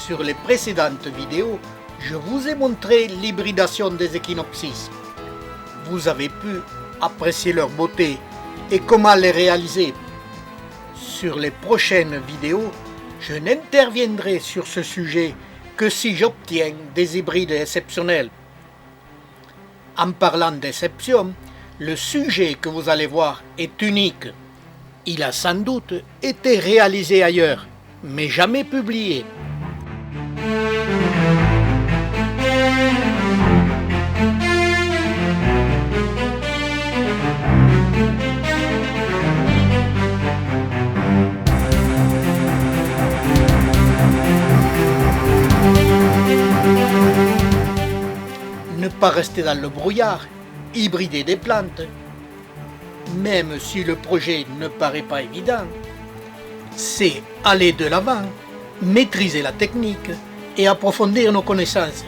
Sur les précédentes vidéos, je vous ai montré l'hybridation des Echinopsis. Vous avez pu apprécier leur beauté et comment les réaliser. Sur les prochaines vidéos, je n'interviendrai sur ce sujet que si j'obtiens des hybrides exceptionnels. En parlant d'exception, le sujet que vous allez voir est unique. Il a sans doute été réalisé ailleurs, mais jamais publié. Ne pas rester dans le brouillard, hybrider des plantes. Même si le projet ne paraît pas évident, c'est aller de l'avant, maîtriser la technique et approfondir nos connaissances.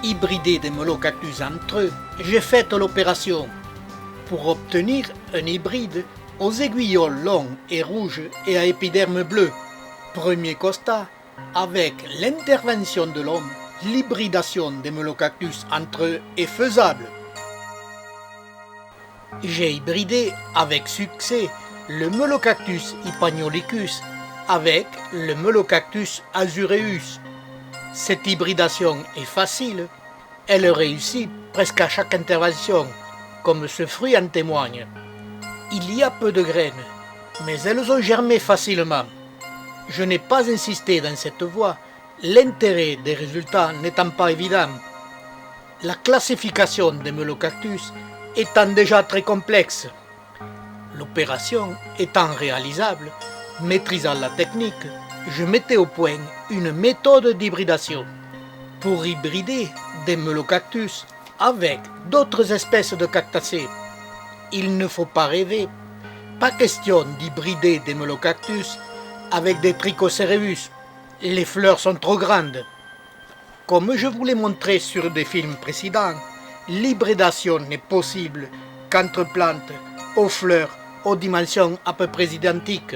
Hybrider des molocactus entre eux, j'ai fait l'opération pour obtenir un hybride aux aiguilles longs et rouges et à épiderme bleu. Premier constat, avec l'intervention de l'homme, l'hybridation des molocactus entre eux est faisable. J'ai hybridé avec succès le Molocactus hypagnolicus avec le Molocactus azureus. Cette hybridation est facile, elle réussit presque à chaque intervention, comme ce fruit en témoigne. Il y a peu de graines, mais elles ont germé facilement. Je n'ai pas insisté dans cette voie, l'intérêt des résultats n'étant pas évident. La classification des molocactus étant déjà très complexe. L'opération étant réalisable, maîtrisant la technique, je mettais au point une méthode d'hybridation pour hybrider des molocactus avec d'autres espèces de cactacées. Il ne faut pas rêver, pas question d'hybrider des molocactus avec des Trichocereus. Les fleurs sont trop grandes. Comme je vous l'ai montré sur des films précédents, l'hybridation n'est possible qu'entre plantes aux fleurs aux dimensions à peu près identiques.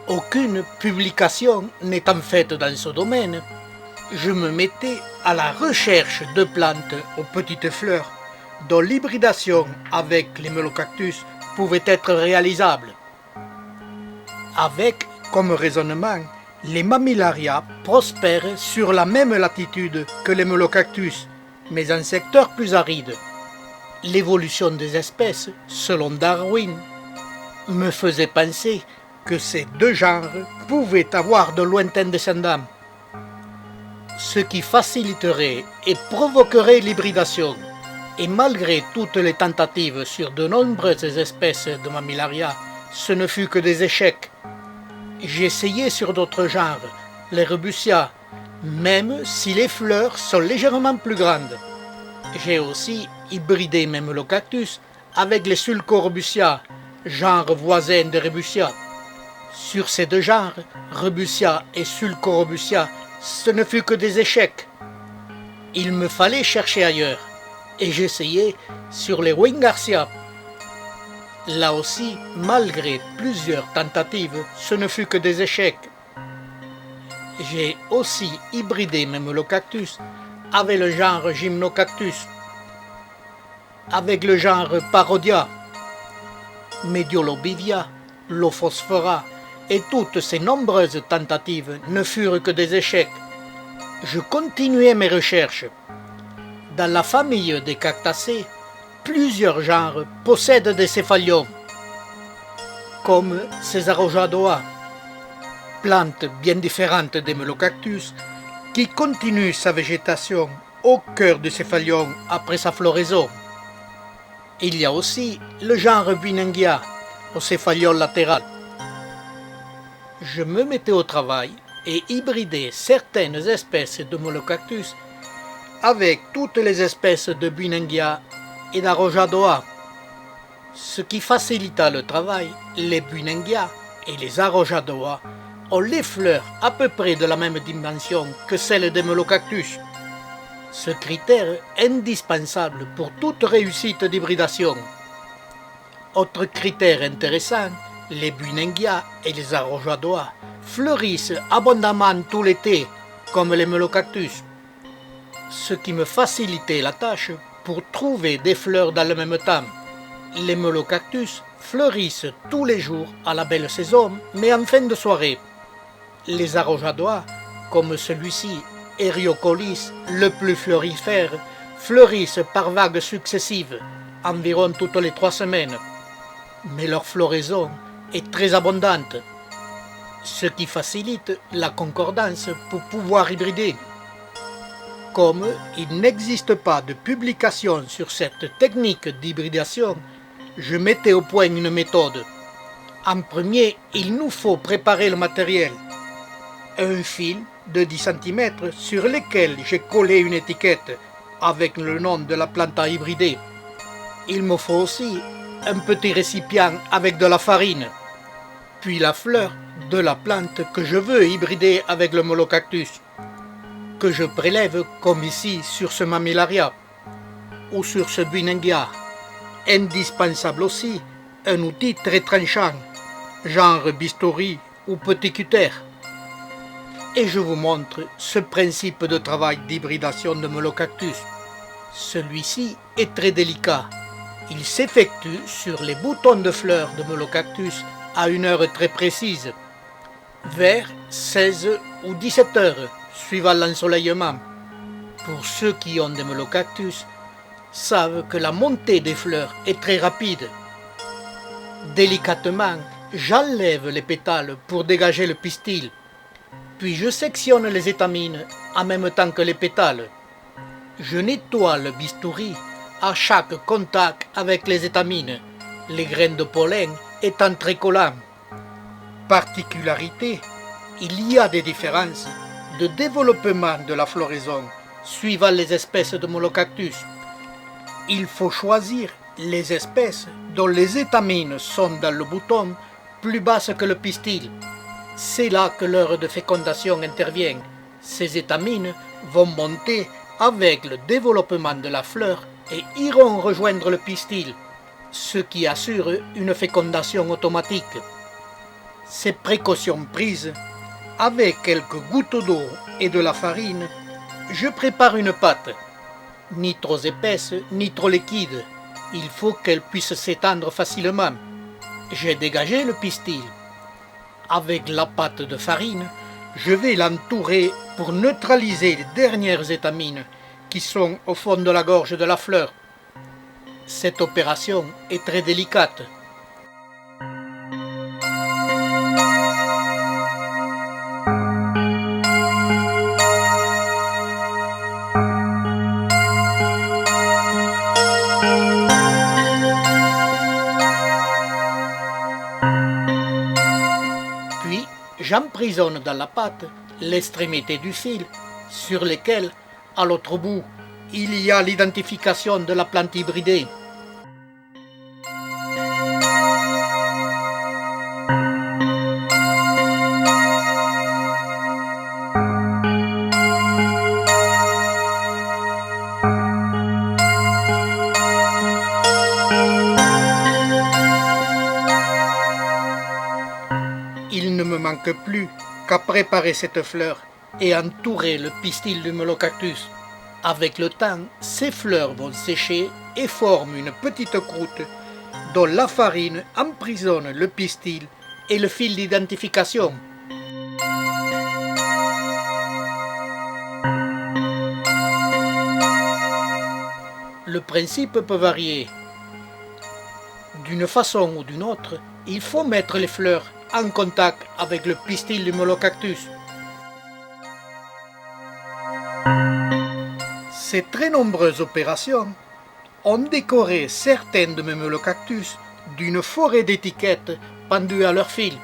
Aucune publication n'étant faite dans ce domaine, je me mettais à la recherche de plantes aux petites fleurs dont l'hybridation avec les molocactus pouvait être réalisable. Avec comme raisonnement, les mammillaria prospèrent sur la même latitude que les molocactus, mais en secteur plus aride. L'évolution des espèces, selon Darwin, me faisait penser que ces deux genres pouvaient avoir de lointains descendants, ce qui faciliterait et provoquerait l'hybridation. Et malgré toutes les tentatives sur de nombreuses espèces de mammillaria, ce ne fut que des échecs. J'ai essayé sur d'autres genres, les Rubussia, même si les fleurs sont légèrement plus grandes. J'ai aussi hybridé mes molocactus avec les Sulcorubussia, genre voisin des Rubussia. Sur ces deux genres, Rubussia et Sulcorubussia, ce ne fut que des échecs. Il me fallait chercher ailleurs, et j'essayais sur les Wingarcia. Là aussi, malgré plusieurs tentatives, ce ne fut que des échecs. J'ai aussi hybridé mes molocactus avec le genre Gymnocactus, avec le genre Parodia, Mediolobivia, Lophosphora, et toutes ces nombreuses tentatives ne furent que des échecs. Je continuais mes recherches. Dans la famille des cactacées, plusieurs genres possèdent des céphaliomes, comme ces Arrojadoa, plante bien différente des molocactus, qui continue sa végétation au cœur du céphalium après sa floraison. Il y a aussi le genre Buinengia, au céphalium latéral. Je me mettais au travail et hybridais certaines espèces de molocactus avec toutes les espèces de Buinengia et d'Arrojadoa. Ce qui facilita le travail, les Buinengia et les Arrojadoa ont les fleurs à peu près de la même dimension que celles des molocactus. Ce critère est indispensable pour toute réussite d'hybridation. Autre critère intéressant, Les buinengias et les arrojadois fleurissent abondamment tout l'été, comme les melocactus, ce qui me facilitait la tâche pour trouver des fleurs dans le même temps. Les melocactus fleurissent tous les jours à la belle saison, mais en fin de soirée. Les arrojadois, comme celui-ci, Eriocolis, le plus fleurifère, fleurissent par vagues successives, environ toutes les 3 semaines. Mais leur floraison est très abondante, ce qui facilite la concordance pour pouvoir hybrider. Comme il n'existe pas de publication sur cette technique d'hybridation, je mettais au point une méthode. En premier, il nous faut préparer le matériel. Un fil de 10 cm sur lequel j'ai collé une étiquette avec le nom de la plante à hybrider. Il me faut aussi un petit récipient avec de la farine, puis la fleur de la plante que je veux hybrider avec le molocactus, que je prélève comme ici sur ce mammillaria ou sur ce buinengia. Indispensable aussi un outil très tranchant, genre bistouri ou petit cutter. Et je vous montre ce principe de travail d'hybridation de molocactus. Celui-ci est très délicat. Il s'effectue sur les boutons de fleurs de molocactus à une heure très précise, vers 16 ou 17 heures, suivant l'ensoleillement. Pour ceux qui ont des molocactus, savent que la montée des fleurs est très rapide. Délicatement, j'enlève les pétales pour dégager le pistil, puis je sectionne les étamines en même temps que les pétales. Je nettoie le bistouri à chaque contact avec les étamines, les graines de pollen étant très collants. Particularité, il y a des différences de développement de la floraison suivant les espèces de molocactus. Il faut choisir les espèces dont les étamines sont dans le bouton plus basses que le pistil. C'est là que l'heure de fécondation intervient. Ces étamines vont monter avec le développement de la fleur et iront rejoindre le pistil, ce qui assure une fécondation automatique. Ces précautions prises, avec quelques gouttes d'eau et de la farine, je prépare une pâte, ni trop épaisse ni trop liquide. Il faut qu'elle puisse s'étendre facilement. J'ai dégagé le pistil. Avec la pâte de farine, je vais l'entourer pour neutraliser les dernières étamines qui sont au fond de la gorge de la fleur. Cette opération est très délicate. Puis, j'emprisonne dans la pâte l'extrémité du fil sur lequel, à l'autre bout, il y a l'identification de la plante hybridée. Il ne me manque plus qu'à préparer cette fleur et entourer le pistil du molocactus. Avec le temps, ces fleurs vont sécher et forment une petite croûte dont la farine emprisonne le pistil et le fil d'identification. Le principe peut varier. D'une façon ou d'une autre, il faut mettre les fleurs en contact avec le pistil du molocactus. Ces très nombreuses opérations ont décoré certains de mes molocactus d'une forêt d'étiquettes pendues à leur fil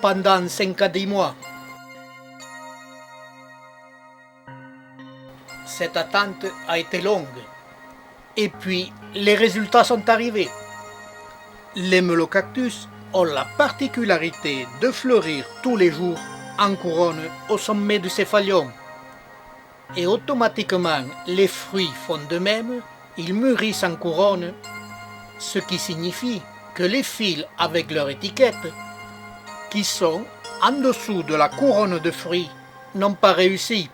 pendant 5 à 10 mois. Cette attente a été longue. Et puis, les résultats sont arrivés. Les melocactus ont la particularité de fleurir tous les jours en couronne au sommet du céphalium. Et automatiquement, les fruits font de même, ils mûrissent en couronne, ce qui signifie que les fils avec leur étiquette, qui sont en dessous de la couronne de fruits, n'ont pas réussi.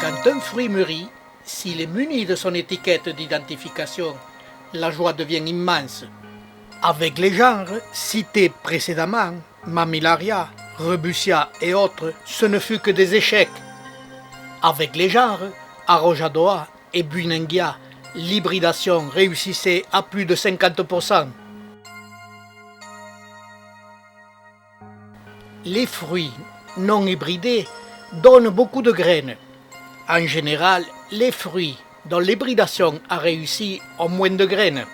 Quand un fruit mûrit, s'il est muni de son étiquette d'identification, la joie devient immense. Avec les genres cités précédemment, Mammillaria, Rebussia et autres, ce ne fut que des échecs. Avec les genres Arrojadoa et Buinengia, l'hybridation réussissait à plus de 50%. Les fruits non hybridés donnent beaucoup de graines. En général, les fruits dont l'hybridation a réussi ont moins de graines.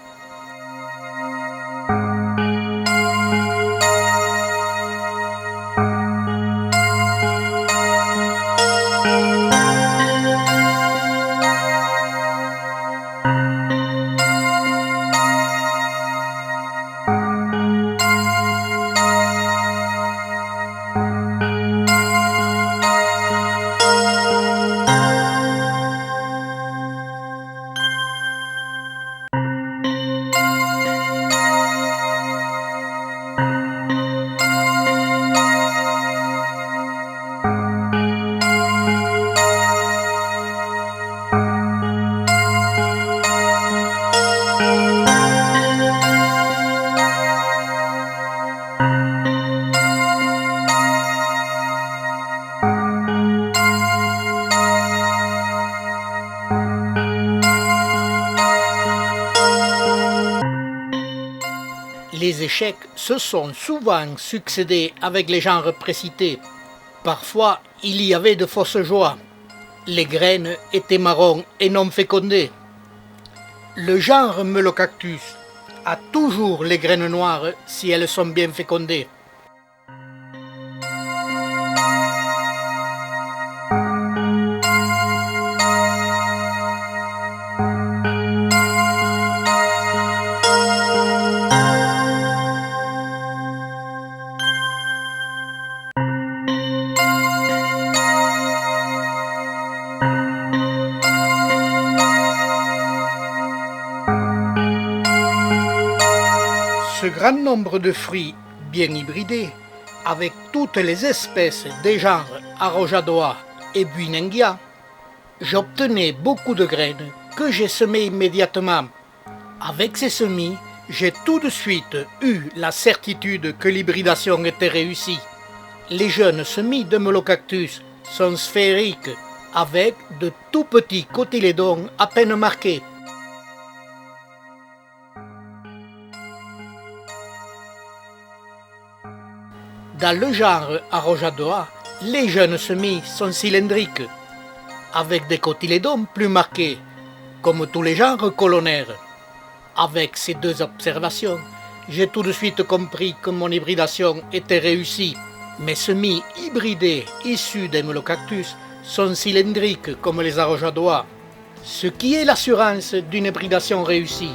Les échecs se sont souvent succédés avec les genres précités. Parfois, il y avait de fausses joies. Les graines étaient marron et non fécondées. Le genre Melocactus a toujours les graines noires si elles sont bien fécondées. Ce grand nombre de fruits bien hybridés, avec toutes les espèces des genres Arrojadoa et Buinengia, j'obtenais beaucoup de graines que j'ai semées immédiatement. Avec ces semis, j'ai tout de suite eu la certitude que l'hybridation était réussie. Les jeunes semis de Melocactus sont sphériques, avec de tout petits cotylédons à peine marqués. Dans le genre Arrojadoa, les jeunes semis sont cylindriques, avec des cotylédons plus marqués, comme tous les genres colonnaires. Avec ces deux observations, j'ai tout de suite compris que mon hybridation était réussie. Mes semis hybridés issus des Melocactus sont cylindriques comme les Arrojadoa, ce qui est l'assurance d'une hybridation réussie.